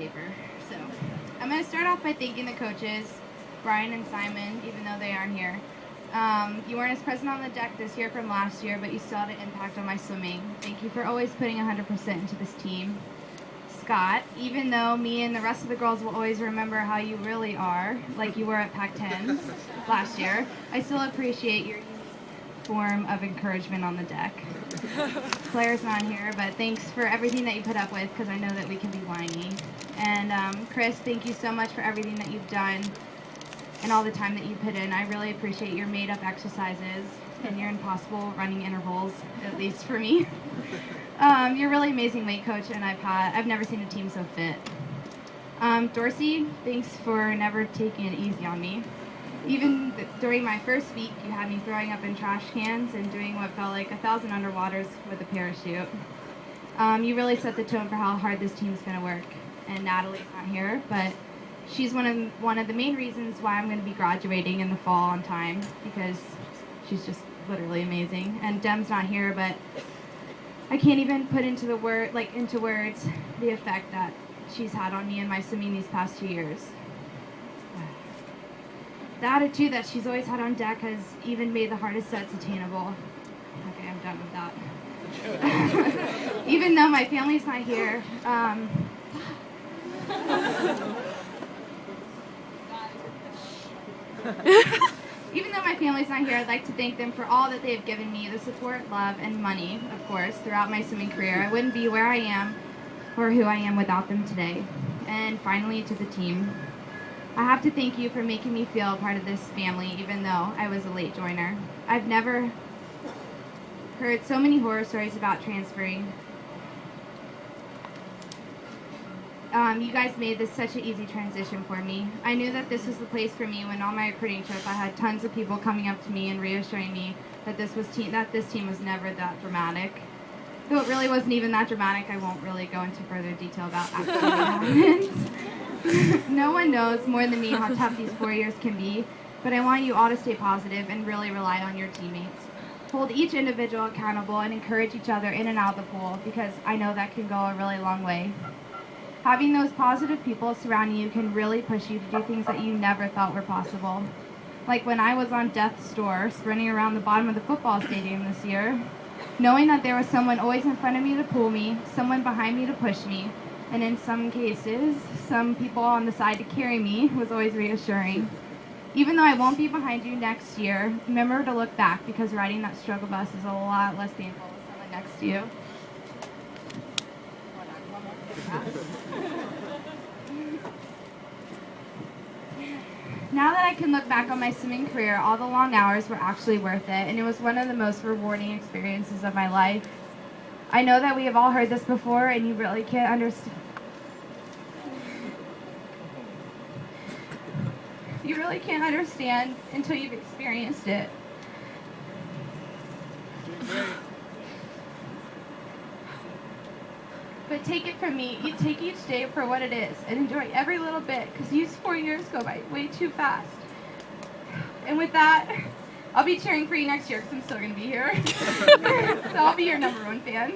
paper. So I'm going to start off by thanking the coaches, Brian and Simon, even though they aren't here. You weren't as present on the deck this year from last year, but you still had an impact on my swimming. Thank you for always putting 100% into this team. Scott, even though me and the rest of the girls will always remember how you really are, like you were at Pac-10s last year, I still appreciate your unique form of encouragement on the deck. Claire's not here, but thanks for everything that you put up with, because I know that we can be whiny. And Chris, thank you so much for everything that you've done and all the time that you put in. I really appreciate your made-up exercises and your impossible running intervals, at least for me. You're a really amazing weight coach, and I've never seen a team so fit. Dorsey, thanks for never taking it easy on me. Even during my first week, you had me throwing up in trash cans and doing what felt like 1,000 underwaters with a parachute. You really set the tone for how hard this team's going to work. And Natalie's not here, but she's one of the main reasons why I'm going to be graduating in the fall on time, because she's just literally amazing. And Dem's not here, but I can't even put into words the effect that she's had on me and my swimming these past 2 years. The attitude that she's always had on deck has even made the hardest sets attainable. Okay, I'm done with that. Even though my family's not here, I'd like to thank them for all that they have given me, the support, love, and money, of course, throughout my swimming career. I wouldn't be where I am or who I am without them today. And finally, to the team. I have to thank you for making me feel a part of this family, even though I was a late joiner. I've never heard so many horror stories about transferring. You guys made this such an easy transition for me. I knew that this was the place for me when on my recruiting trip I had tons of people coming up to me and reassuring me that this team was never that dramatic. Though it really wasn't even that dramatic, I won't really go into further detail about actually what happened. No one knows more than me how tough these 4 years can be, but I want you all to stay positive and really rely on your teammates. Hold each individual accountable and encourage each other in and out of the pool, because I know that can go a really long way. Having those positive people surrounding you can really push you to do things that you never thought were possible. Like when I was on death's door, sprinting around the bottom of the football stadium this year, knowing that there was someone always in front of me to pull me, someone behind me to push me, and in some cases, some people on the side to carry me was always reassuring. Even though I won't be behind you next year, remember to look back, because riding that struggle bus is a lot less painful with someone next to you. Now that I can look back on my swimming career, all the long hours were actually worth it, and it was one of the most rewarding experiences of my life. I know that we have all heard this before, and you really can't understand. You really can't understand until you've experienced it. But take it from me, you take each day for what it is and enjoy every little bit, because these 4 years go by way too fast. And with that, I'll be cheering for you next year, because I'm still going to be here. So I'll be your #1 fan.